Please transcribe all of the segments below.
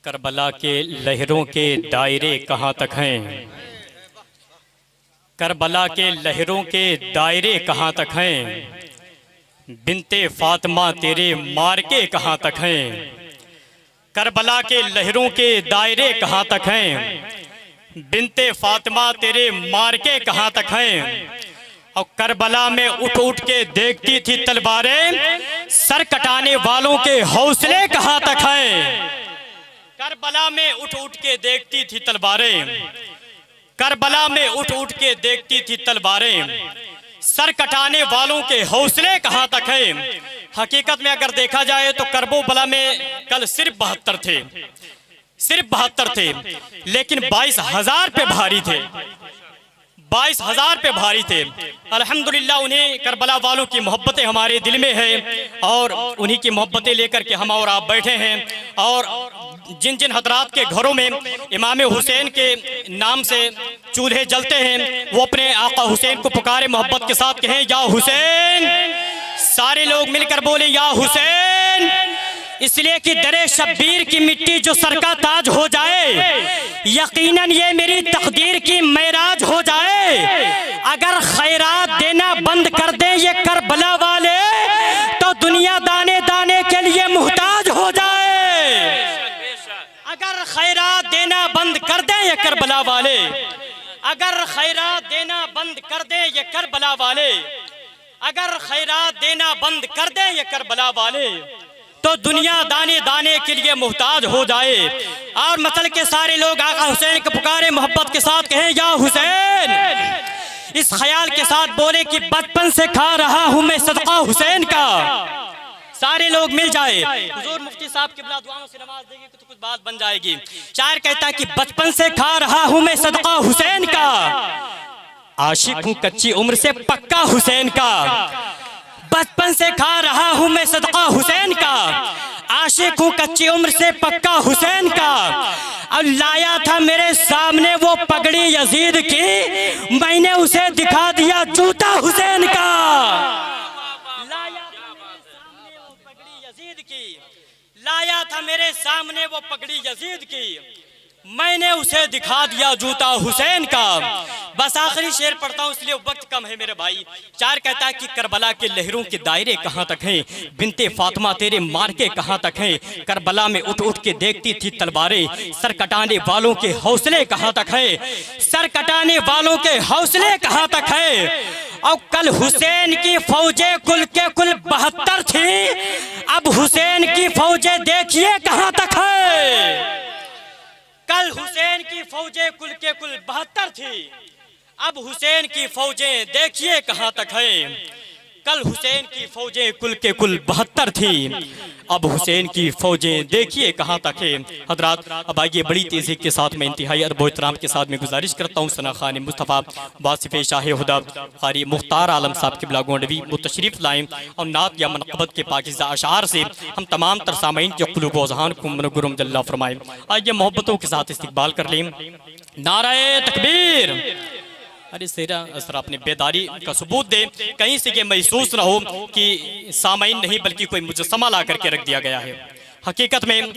Karbala के लहरों के दायरे कहाँ तक हैं? करबला के लहरों के दायरे कहाँ तक हैं? बिनते फातिमा तेरे मार्के कहाँ तक हैं? करबला के लहरों के दायरे कहाँ तक हैं? बिनते फातिमा तेरे मार्के कहाँ तक हैं? और करबला में उठ उठ के देखती थी तलवारें, सर कटाने वालों के हौसले कहाँ तक हैं? करबला में उठ उठ के देखती थी तलवारें, करबला में उठ उठ के देखती थी तलवारें, सर कटाने वालों के हौसले कहाँ तक हैं? हकीकत में अगर देखा जाए तो करबला में कल सिर्फ 72 थे, सिर्फ 72 थे, लेकिन 22,000 पे भारी थे, 22,000 पे भारी थे। अल्हम्दुलिल्लाह उन्हें करबला वालों की मोहब्बतें हमारे दिल में है और उन्हीं की मोहब्बतें लेकर के हम और आप बैठे हैं। और जिन जिन हजरात के घरों में इमाम हुसैन के नाम से चूल्हे जलते हैं, वो अपने आका हुसैन को पुकारे मोहब्बत के साथ कहें या हुसैन। सारे लोग मिलकर बोले या हुसैन, इसलिए कि दरे शब्बीर की मिट्टी जो सर का ताज हो जाए, यकीनन ये मेरी तकदीर की मेराज हो जाए। अगर खैरात देना बंद कर दें ये करबला वाले, तो दुनिया दाने दाने के लिए मुहताज हो जाए। अगर खैरात देना बंद कर दें ये करबला वाले, अगर खैरात देना बंद कर दें ये करबला वाले, अगर खैरात देना बंद कर दें ये करबला वाले, तो दुनिया दाने दाने के लिए मुहताज हो जाए। और मसल के सारे लोग आका हुसैन को पुकारे मोहब्बत के साथ कहें या हुसैन। इस ख्याल के साथ बोले कि बचपन से खा रहा हूं मैं सदका हुसैन का। सारे लोग मिल जाए, हुजूर मुफ्ती साहब की दुआओं से नमाज देंगे तो कुछ बात बन जाएगी। शायर कहता कि बचपन से खा रहा हूं मैं सदका हुसैन का, आशिक हूं कच्ची उम्र से पक्का हुसैन का। बचपन से खा रहा हूं मैं सदका हुसैन का, आशिक हूं कच्ची उम्र से पक्का हुसैन का। और लाया था मेरे सामने वो पगड़ी यजीद की, मैंने उसे दिखा दिया जूता हुसैन का। लाया था मेरे सामने वो पगड़ी यजीद की, लाया था मेरे सामने वो पगड़ी यजीद की, मैंने उसे दिखा दिया जूता हुसैन का। बस आखिरी शेर पढ़ता हूँ इसलिए वक्त कम है मेरे भाई। शायर कहता है कि करबला के लहरों के दायरे कहाँ तक हैं? बिनते फातिमा तेरे मार्के कहाँ तक हैं? करबला में उठ उठ के देखती थी तलवारें, सर कटाने वालों के हौसले कहाँ तक हैं? सर कटाने वालों के हौसले कहाँ तक हैं? और कल हुसैन की फौजें कुल के कुल 72 थी, अब हुसैन की फौजें देखिए कहाँ तक है। कल हुसैन की फौजें कुल के कुल 72 थी, अब हुसैन की फौजें देखिए कहाँ तक हैं। कल हुसैन की फौजें कुल के कुल 72 थी, अब हुसैन की फौजें देखिए कहाँ तक है। हजरात अब आइए बड़ी तेज़ी के साथ मैं इंतहाई अदब व एहतराम के साथ में गुजारिश करता हूँ सना खान मुस्तफ़ा वासिफ़ शाह हुदा क़ारी मुख्तार आलम साहब के गोंडवी वो तशरीफ़ लाएँ और नात या मनक़बत के पाकिज़ा अशार से हम तमाम तर सामीन के क़ुलूब व अज़हान को मनगुरम जल्ला फरमाएँ। आइए मोहब्बतों के साथ इस्तक़बाल कर लें। नारे तकबीर। अरे सेरा असर अपने बेदारी का सबूत दे, कहीं से ये महसूस न हो कि सामाइन नहीं बल्कि कोई मुजस्समा ला करके रख दिया गया है। हकीकत में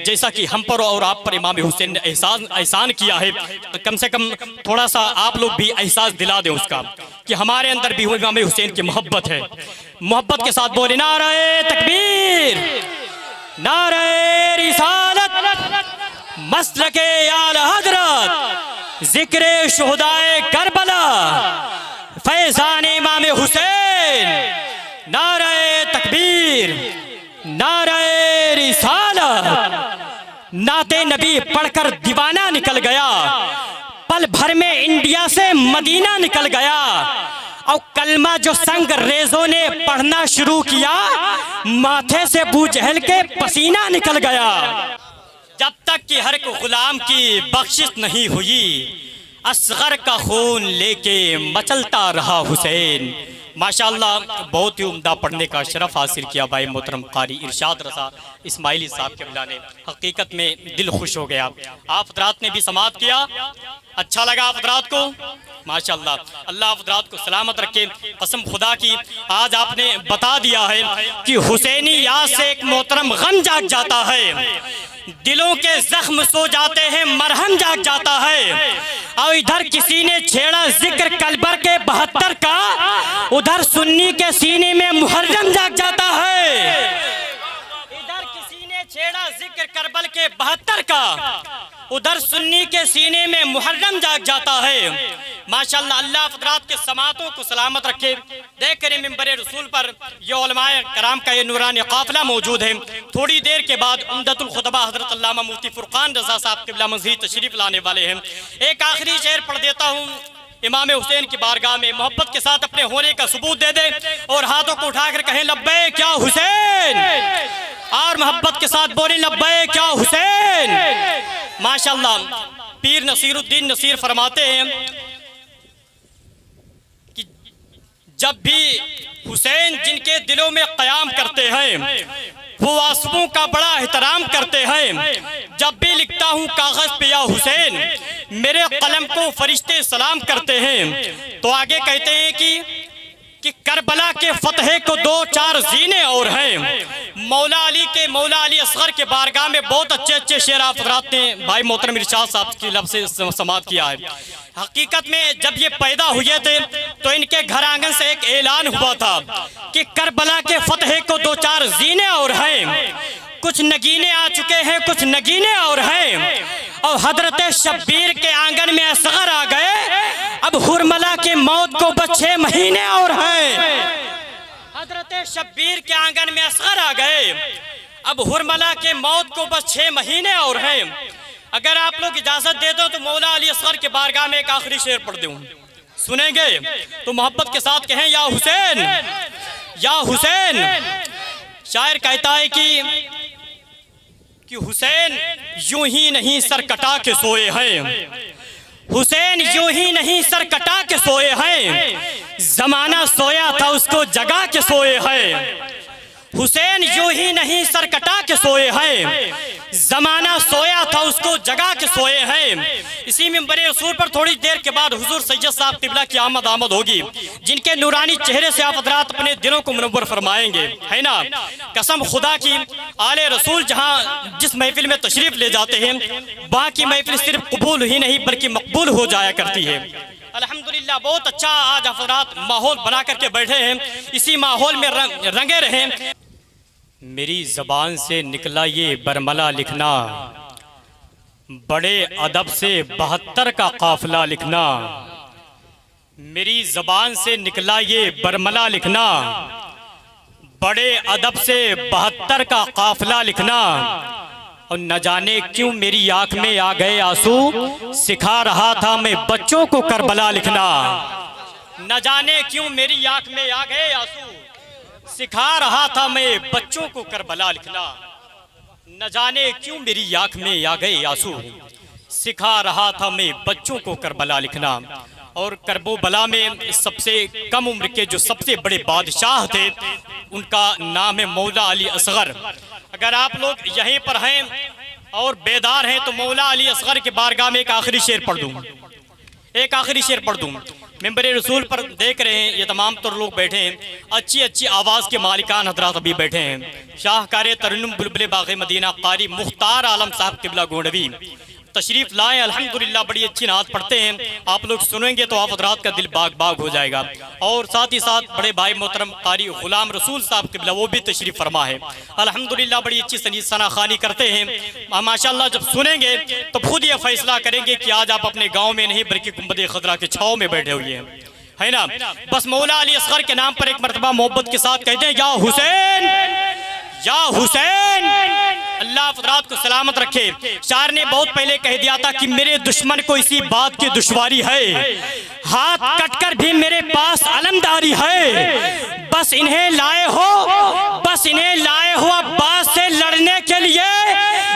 जैसा कि हम पर और आप पर इमाम हुसैन ने एहसान किया है, तो कम से कम थोड़ा सा आप लोग भी एहसास दिला दें उसका कि हमारे अंदर भी इमाम हुसैन की मोहब्बत है। मोहब्बत के साथ बोले नारे तकबीर, नारे रिसालत, मसलके आला हजरत, जिक्र शुहदाए करबला, फैज़ान इमाम हुसैन। नारे तकबीर, नारे रिसालत। नाते नबी पढ़कर दीवाना निकल गया, पल भर में इंडिया से मदीना निकल गया। और कलमा जो संगरेज़ों ने पढ़ना शुरू किया, माथे से अबू जहल के पसीना निकल गया। जब तक कि हर एक गुलाम की बख्शिश नहीं हुई, असगर का खून लेके मचलता रहा हुसैन। माशाअल्लाह बहुत ही उम्दा पढ़ने का शरफ हासिल किया भाई मोहतरम कारी इरशाद रज़ा इस्माइली साहब के बिला ने। हकीकत में दिल खुश हो गया। आप हज़रात ने भी समाअत किया, अच्छा लगा आप हज़रात को? माशाअल्लाह, अल्लाह आप हज़रात को सलामत रखे। कसम खुदा की आज आपने बता दिया है कि हुसैनी याद से एक मोहतरम गम जाग जाता है, दिलों के जख्म सो जाते हैं, मरहम जाग जाता है। और इधर किसी ने छेड़ा जिक्र कलबर के 72 का, उधर सुन्नी के सीने में मुहर्रम जाग जाता है। इधर किसी ने छेड़ा जिक्र करबल के 72 का, उधर सुन्नी के सीने में मुहर्रम जाग जाता है। माशाअल्लाह, अल्लाह हज़रात के समातों को सलामत रखे। देख रहे मिंबर रसूल पर ये उलमाए कराम का ये नूरानी काफिला मौजूद है। थोड़ी देर के बाद उम्दतुल खुतबा हज़रत अल्लामा मुफ्ती फुरकान रज़ा साहब क़िबला मज़ीद तशरीफ़ लाने वाले हैं। एक आखिरी शेर पढ़ देता हूँ। इमाम हुसैन की बारगाह में मोहब्बत के साथ अपने होने का सबूत दे दे और हाथों को उठाकर कहें लब्बैक या हुसैन, और मोहब्बत के साथ बोले लब्बैक या हुसैन। माशाअल्लाह, पीर नसीरुद्दीन नसीर फरमाते हैं कि जब भी हुसैन जिनके दिलों में क़याम करते हैं वो आंसुओं का बड़ा एहतराम करते हैं। जब भी लिखता हूँ कागज पे या हुसैन, मेरे कलम को फरिश्ते सलाम करते हैं। तो आगे कहते हैं कि करबला के फतह को 2-4 जीने और हैं। मौला अली असगर के बारगाह में बहुत अच्छे अच्छे शेर आप हज़रात ने भाई मोहतरम इरशाद साहब की लब से समाअत किया है। हकीकत में जब ये पैदा हुए थे तो इनके घर आंगन से एक ऐलान हुआ था कि करबला के फतह को 2-4 जीने और हैं। कुछ नगीने आ चुके हैं, कुछ नगीने और हैं। और हजरत शब्बीर के आंगन में असगर आ गए, अब हुरमला के मौत को बस 6 महीने और हैं। हजरत शब्बीर के आंगन में असगर आ गए, अब हुरमला के मौत को बस 6 महीने और हैं। अगर आप लोग इजाजत दे दो तो मौला अली असगर के बारगाह में एक आखिरी शेर पढ़ दूं, सुनेंगे तो मोहब्बत के साथ कहें या हुसैन या हुसैन। शायर कहता है कि हुसैन यूं ही नहीं सर कटा के सोए हैं, हुसैन यूं ही नहीं सर कटा के सोए हैं, जमाना सोया था उसको जगा के सोए हैं। हुसैन यूं ही नहीं सर कटा के सोए हैं, जमाना सोया था उसको जगा के सोए हैं। इसी मिंबर रसूल पर थोड़ी देर के बाद हुजूर सैयद साहब क़िबला की आमद होगी, जिनके नूरानी चेहरे से आप हज़रात अपने दिलों को मुनव्वर फरमाएंगे, है ना। कसम खुदा की, आले रसूल जहाँ जिस महफिल में तशरीफ़ ले जाते हैं वहाँ की महफिल सिर्फ कबूल ही नहीं बल्कि मकबूल हो जाया करती है। अल्हम्दुलिल्लाह, बहुत अच्छा आज हज़रात माहौल बना करके बैठे हैं, इसी माहौल में रंगे रहें। मेरी ज़बान से निकला ये बरमला लिखना, बड़े अदब से 72 का काफिला लिखना। मेरी ज़बान से निकला ये बरमला लिखना, बड़े अदब से 72 का काफिला लिखना। और न जाने क्यों मेरी आँख में आ गए आंसू, सिखा रहा था मैं बच्चों को करबला लिखना। न जाने क्यों मेरी आँख में आ गए आंसू, सिखा रहा था मैं बच्चों को करबला लिखना। न जाने क्यों मेरी आँख में आ गए आंसू, सिखा रहा था मैं बच्चों को करबला लिखना। और करबो बला में सबसे कम उम्र के जो सबसे बड़े बादशाह थे उनका नाम है मौला अली असगर। अगर आप लोग यहीं पर हैं और बेदार हैं तो मौला अली असगर के बारगाह में एक आखिरी शेर पढ़ दूँ, एक आखिरी शेर पढ़ दूँ। मेंबर रसूल पर देख रहे हैं ये तमाम तो लोग बैठे हैं, अच्छी अच्छी आवाज़ के मालिकान हजरात अभी बैठे हैं। शाहकार तरन्नुम बुलबुल बाग़ मदीना कारी मुख्तार आलम साहब क़िबला गोंडवी तशरीफ़ लाएँ। अल्हम्दुलिल्लाह बड़ी अच्छी नात पढ़ते हैं, आप लोग सुनेंगे तो आप हज़रात का दिल बाग बाग हो जाएगा। और साथ ही साथ बड़े भाई मोहतरम कारी ग़ुलाम रसूल साहब क़िबला वो भी तशरीफ़ फरमा है। अल्हम्दुलिल्लाह बड़ी अच्छी सनाखानी करते हैं। माशाअल्लाह जब सुनेंगे तो खुद ये फैसला करेंगे कि आज आप अपने गाँव में नहीं बल्कि गुंबद खजरा के छाँव में बैठे हुए हैं, है ना। बस मौला अली असगर के नाम पर एक मरतबा मोहब्बत के साथ कहते हैं या हुसैन या हुसैन। अल्लाह हज़रात को सलामत रखे। शायर ने बहुत पहले कह दिया था कि मेरे दुश्मन को इसी बात की दुश्वारी है, हाथ कटकर भी मेरे पास अलमदारी है। बस इन्हें लाए हो, बस इन्हें लाए हो अब्बास से लड़ने के लिए,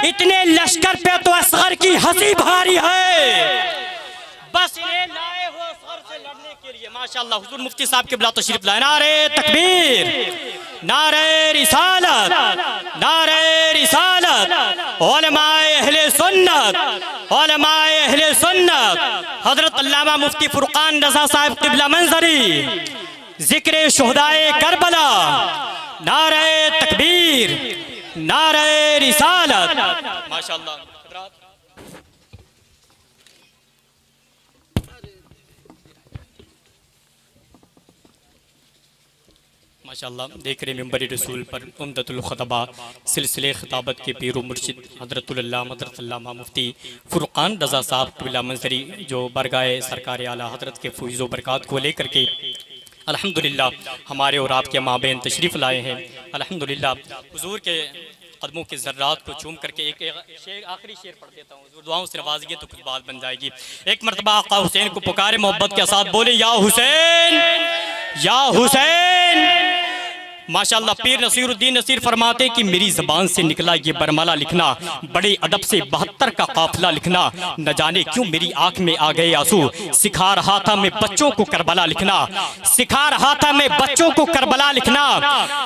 इतने लश्कर पे तो असगर की हंसी भारी है। बस इन्हें लाए हो असगर से लड़ने के लिए। माशाअल्लाह हुजूर मुफ्ती साहब के बिला तशरीफ लाए। नारे तकबीर, नारे रिसालत, नारे रिसालत, उलमाए अहले सुन्नत, उलमाए अहले सुन्नत, हजरत अल्लामा मुफ्ती फुरकान रज़ा साहब क़िबला मंज़री, ज़िक्र शुहदाए करबला, नारे तकबीर, नारे रिसालत। माशाअल्लाह माशाअल्लाह देख रहे मिंबर रसूल पर उम्दतुल खुतबा सिलसिले खिताबत के पीर मुर्शिद हज़रत मुफ्ती फुरकान रज़ा साहब क़िबला मंज़री जो बरगाए सरकार आला हज़रत के फैज़ व बरक़ात को लेकर के अल्हम्दुलिल्लाह हमारे और आपके माबैन तशरीफ़ लाए हैं। अल्हम्दुलिल्लाह हुज़ूर के कदमों के ज़र्रात को चूम करके एक शेर, आखिरी शेर पढ़ देता हूँ। हुज़ूर दुआओं से नवाज़िए तो कुछ बात बन जाएगी। एक मरतबा आक़ा हुसैन को पुकारे मोहब्बत के साथ, बोले या हुसैन, या हुसैन। माशाअल्लाह पीर नसीरुद्दीन नसीर फरमाते कि मेरी ज़बान से निकला ये बरमाला लिखना, बड़े अदब से 72 का काफिला लिखना, न जाने क्यों मेरी आंख में आ गए आंसू, सिखा रहा था मैं बच्चों को करबला लिखना, सिखा रहा था मैं बच्चों को करबला लिखना।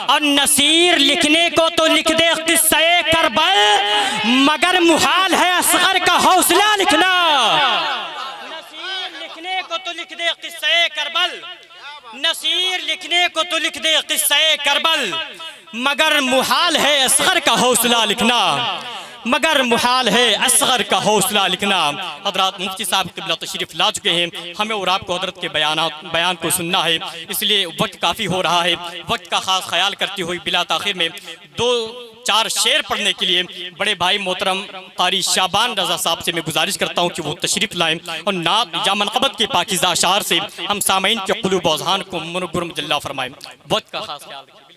और नसीर लिखने को तो लिख दे किस्से करबल, मगर मुहाल है असगर का हौसला लिखना। नसीर लिखने को तो लिख दे किस्से करबल, नसीर लिखने को तो लिख दे किस्से करबल, मगर मुहाल है असगर का हौसला लिखना, मगर मुहाल है असगर का हौसला लिखना। हज़रत मुफ्ती साहब क़िबला तशरीफ़ ला चुके हैं, हमें और आपको हज़रत के बयान को सुनना है, इसलिए वक्त काफ़ी हो रहा है। वक्त का ख़ास ख्याल करते हुए बिला ताख़िर में 2-4 शेर पढ़ने के लिए बड़े भाई मोहतरम क़ारी शाबान रज़ा साहब से मैं गुजारिश करता हूँ कि वो तशरीफ़ लाएँ और नात या मनक़बत के पाकीज़ा अशार से हम सामईन के क़ुलूब व अज़हान को मुनव्वर मुजल्ला फरमाएँ। वक्त का ख़ास ख्याल रखिए।